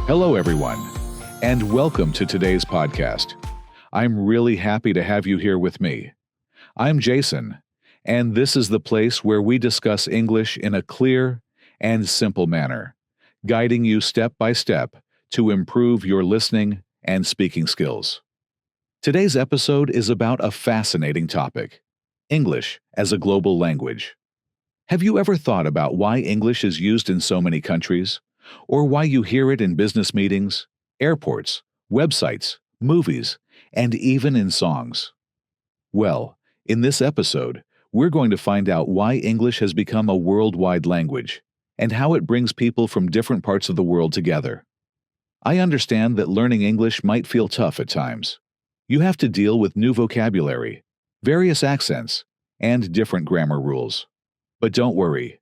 Hello, everyone, and welcome to today's podcast. I'm really happy to have you here with me. I'm Jason, and this is the place where we discuss English in a clear and simple manner, guiding you step by step to improve your listening and speaking skills. Today's episode is about a fascinating topic: English as a global language. Have you ever thought about why English is used in so many countries? Or why you hear it in business meetings, airports, websites, movies, and even in songs? Well, in this episode, we're going to find out why English has become a worldwide language and how it brings people from different parts of the world together. I understand that learning English might feel tough at times. You have to deal with new vocabulary, various accents, and different grammar rules. But don't worry.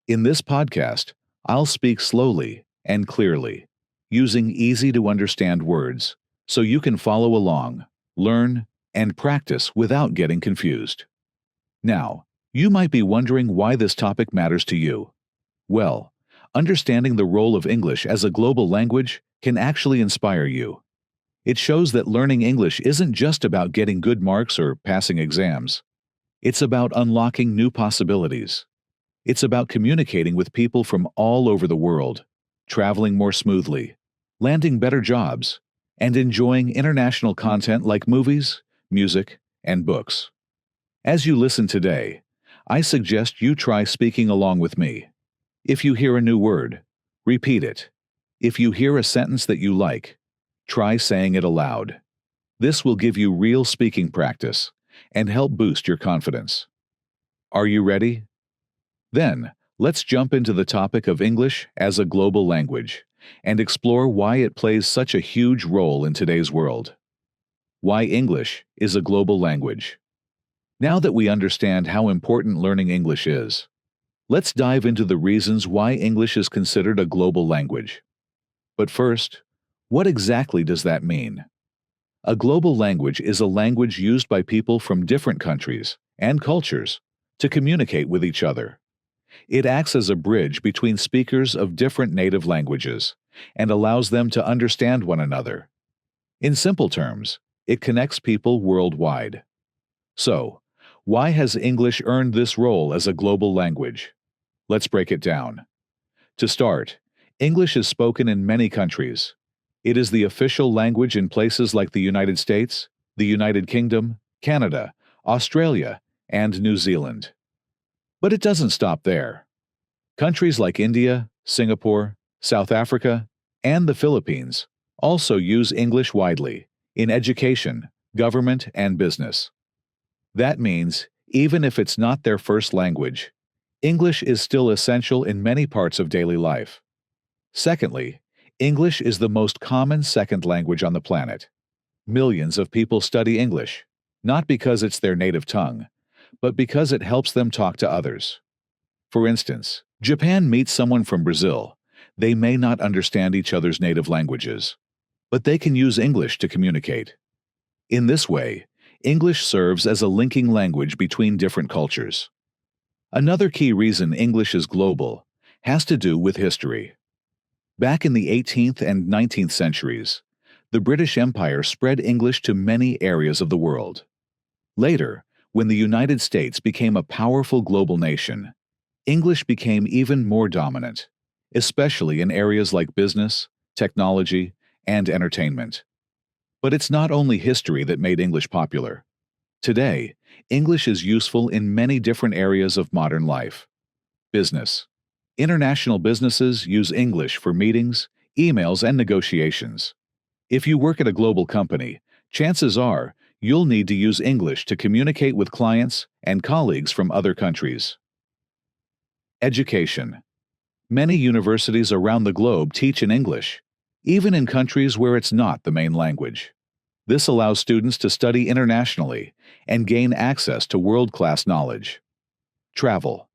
In this podcast, I'll speak slowly and clearly, using easy-to-understand words, so you can follow along, learn, and practice without getting confused. Now, you might be wondering why this topic matters to you. Well, understanding the role of English as a global language can actually inspire you. It shows that learning English isn't just about getting good marks or passing exams. It's about unlocking new possibilities. It's about communicating with people from all over the world, traveling more smoothly, landing better jobs, and enjoying international content like movies, music, and books. As you listen today, I suggest you try speaking along with me. If you hear a new word, repeat it. If you hear a sentence that you like, try saying it aloud. This will give you real speaking practice and help boost your confidence. Are you ready? Then, let's jump into the topic of English as a global language and explore why it plays such a huge role in today's world. Why English is a global language. Now that we understand how important learning English is, let's dive into the reasons why English is considered a global language. But first, what exactly does that mean? A global language is a language used by people from different countries and cultures to communicate with each other. It acts as a bridge between speakers of different native languages and allows them to understand one another. In simple terms, it connects people worldwide. So, why has English earned this role as a global language? Let's break it down. To start, English is spoken in many countries. It is the official language in places like the United States, the United Kingdom, Canada, Australia, and New Zealand. But it doesn't stop there. Countries like India, Singapore, South Africa, and the Philippines also use English widely in education, government, and business. That means, even if it's not their first language, English is still essential in many parts of daily life. Secondly, English is the most common second language on the planet. Millions of people study English, not because it's their native tongue, but because it helps them talk to others. For instance, Japan meets someone from Brazil. They may not understand each other's native languages, but they can use English to communicate. In this way, English serves as a linking language between different cultures. Another key reason English is global has to do with history. Back in the 18th and 19th centuries, the British Empire spread English to many areas of the world. Later, when the United States became a powerful global nation, English became even more dominant, especially in areas like business, technology, and entertainment. But it's not only history that made English popular. Today, English is useful in many different areas of modern life. Business. International businesses use English for meetings, emails, and negotiations. If you work at a global company, chances are you'll need to use English to communicate with clients and colleagues from other countries. Education. Many universities around the globe teach in English, even in countries where it's not the main language. This allows students to study internationally and gain access to world-class knowledge. Travel.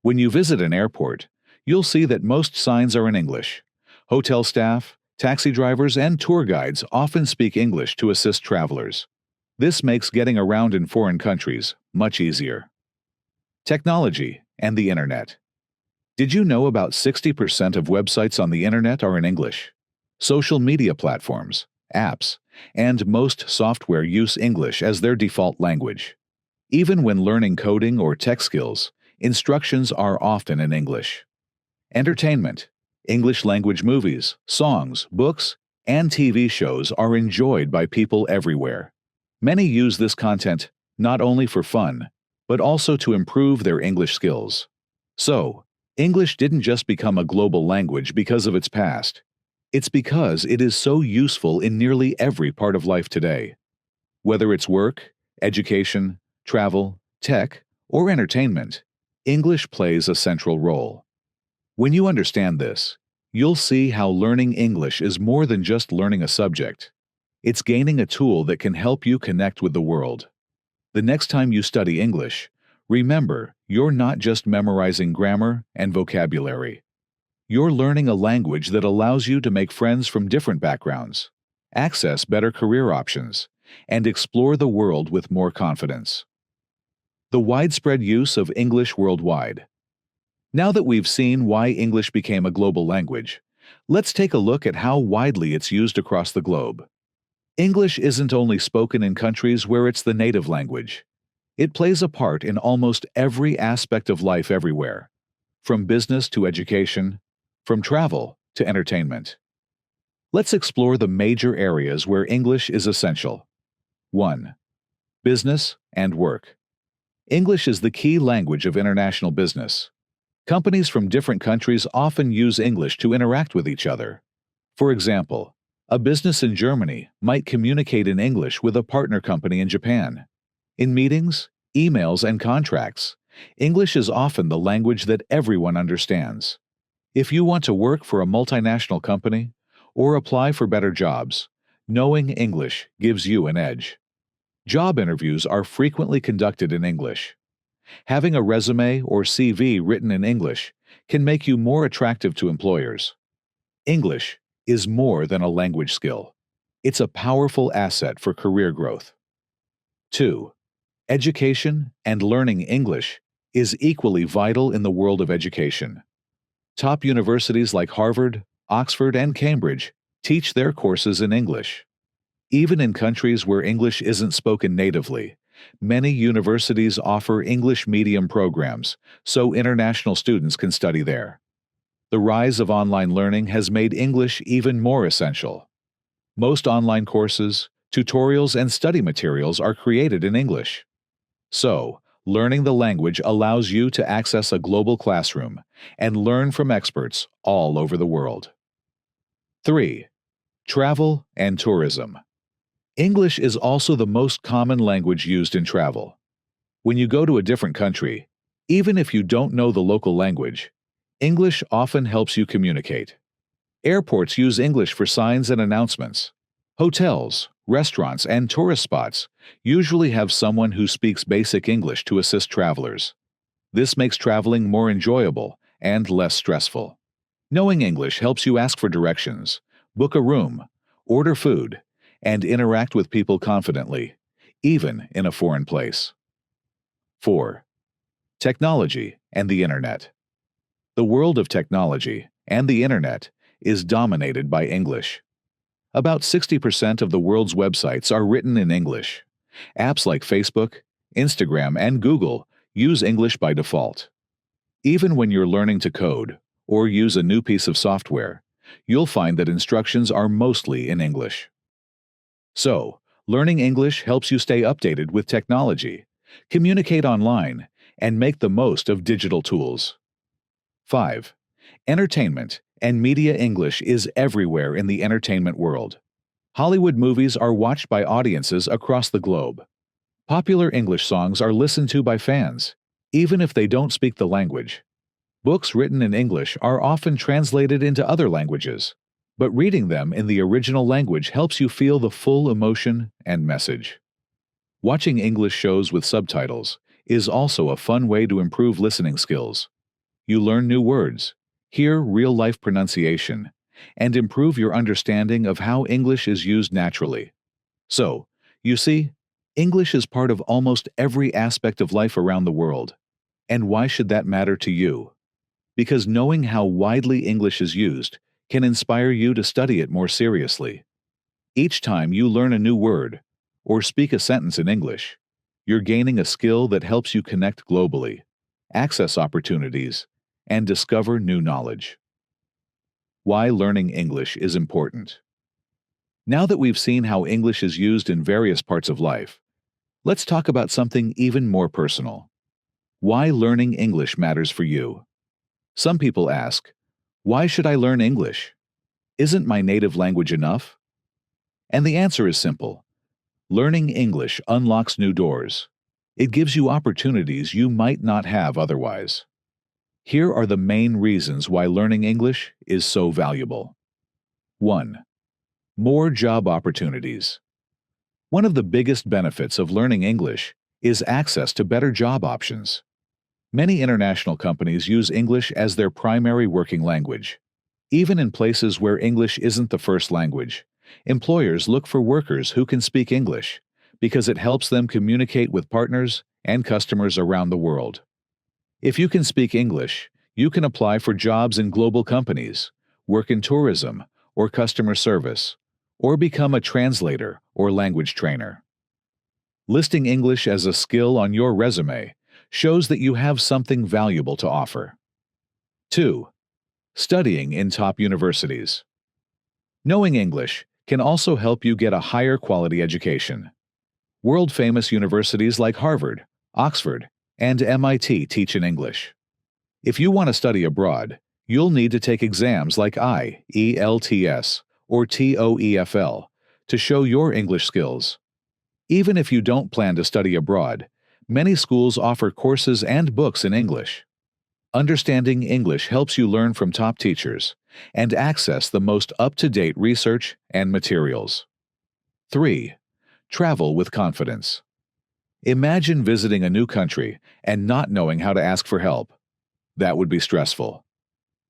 When you visit an airport, you'll see that most signs are in English. Hotel staff, taxi drivers, and tour guides often speak English to assist travelers. This makes getting around in foreign countries much easier. Technology and the Internet. Did you know about 60% of websites on the Internet are in English? Social media platforms, apps, and most software use English as their default language. Even when learning coding or tech skills, instructions are often in English. Entertainment, English language movies, songs, books, and TV shows are enjoyed by people everywhere. Many use this content not only for fun, but also to improve their English skills. So, English didn't just become a global language because of its past. It's because it is so useful in nearly every part of life today. Whether it's work, education, travel, tech, or entertainment, English plays a central role. When you understand this, you'll see how learning English is more than just learning a subject. It's gaining a tool that can help you connect with the world. The next time you study English, remember you're not just memorizing grammar and vocabulary. You're learning a language that allows you to make friends from different backgrounds, access better career options, and explore the world with more confidence. The widespread use of English worldwide. Now that we've seen why English became a global language, let's take a look at how widely it's used across the globe. English isn't only spoken in countries where it's the native language. It plays a part in almost every aspect of life everywhere, from business to education, from travel to entertainment. Let's explore the major areas where English is essential. 1. Business and work. English is the key language of international business. Companies from different countries often use English to interact with each other. For example, a business in Germany might communicate in English with a partner company in Japan. In meetings, emails, and contracts, English is often the language that everyone understands. If you want to work for a multinational company or apply for better jobs, knowing English gives you an edge. Job interviews are frequently conducted in English. Having a resume or CV written in English can make you more attractive to employers. English is more than a language skill. It's a powerful asset for career growth. 2. Education and learning English is equally vital in the world of education. Top universities like Harvard, Oxford, and Cambridge teach their courses in English. Even in countries where English isn't spoken natively, many universities offer English medium programs so international students can study there. The rise of online learning has made English even more essential. Most online courses, tutorials, and study materials are created in English. So, learning the language allows you to access a global classroom and learn from experts all over the world. 3. Travel and tourism. English is also the most common language used in travel. When you go to a different country, even if you don't know the local language, English often helps you communicate. Airports use English for signs and announcements. Hotels, restaurants, and tourist spots usually have someone who speaks basic English to assist travelers. This makes traveling more enjoyable and less stressful. Knowing English helps you ask for directions, book a room, order food, and interact with people confidently, even in a foreign place. 4. Technology and the Internet. The world of technology and the Internet is dominated by English. About 60% of the world's websites are written in English. Apps like Facebook, Instagram, and Google use English by default. Even when you're learning to code or use a new piece of software, you'll find that instructions are mostly in English. So, learning English helps you stay updated with technology, communicate online, and make the most of digital tools. 5. Entertainment and media. English is everywhere in the entertainment world. Hollywood movies are watched by audiences across the globe. Popular English songs are listened to by fans, even if they don't speak the language. Books written in English are often translated into other languages, but reading them in the original language helps you feel the full emotion and message. Watching English shows with subtitles is also a fun way to improve listening skills. You learn new words, hear real-life pronunciation, and improve your understanding of how English is used naturally. So, you see, English is part of almost every aspect of life around the world. And why should that matter to you? Because knowing how widely English is used can inspire you to study it more seriously. Each time you learn a new word or speak a sentence in English, you're gaining a skill that helps you connect globally, access opportunities, and discover new knowledge. Why learning English is important. Now that we've seen how English is used in various parts of life, let's talk about something even more personal. Why learning English matters for you. Some people ask, why should I learn English? Isn't my native language enough? And the answer is simple. Learning English unlocks new doors. It gives you opportunities you might not have otherwise. Here are the main reasons why learning English is so valuable. 1. More job opportunities. One of the biggest benefits of learning English is access to better job options. Many international companies use English as their primary working language. Even in places where English isn't the first language, employers look for workers who can speak English because it helps them communicate with partners and customers around the world. If you can speak English, you can apply for jobs in global companies, work in tourism or customer service, or become a translator or language trainer. Listing English as a skill on your resume shows that you have something valuable to offer. 2. Studying in top universities. Knowing English can also help you get a higher quality education. World-famous universities like Harvard, Oxford, and MIT teach in English. If you want to study abroad, you'll need to take exams like IELTS or TOEFL to show your English skills. Even if you don't plan to study abroad, many schools offer courses and books in English. Understanding English helps you learn from top teachers and access the most up-to-date research and materials. 3. Travel with confidence. Imagine visiting a new country and not knowing how to ask for help. That would be stressful.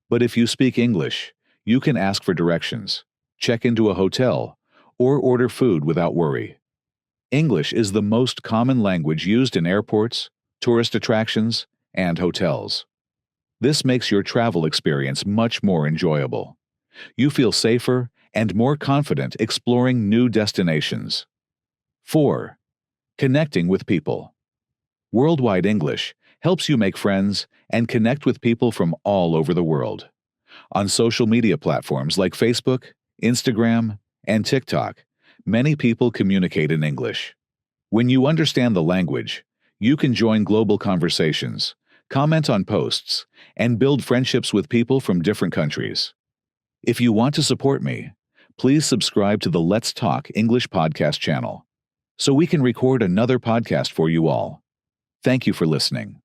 But if you speak English, you can ask for directions, check into a hotel, or order food without worry. English is the most common language used in airports, tourist attractions, and hotels. This makes your travel experience much more enjoyable. You feel safer and more confident exploring new destinations. 4. Connecting with people. Worldwide English helps you make friends and connect with people from all over the world. On social media platforms like Facebook, Instagram, and TikTok, many people communicate in English. When you understand the language, you can join global conversations, comment on posts, and build friendships with people from different countries. If you want to support me, please subscribe to the Let's Talk English Podcast channel so we can record another podcast for you all. Thank you for listening.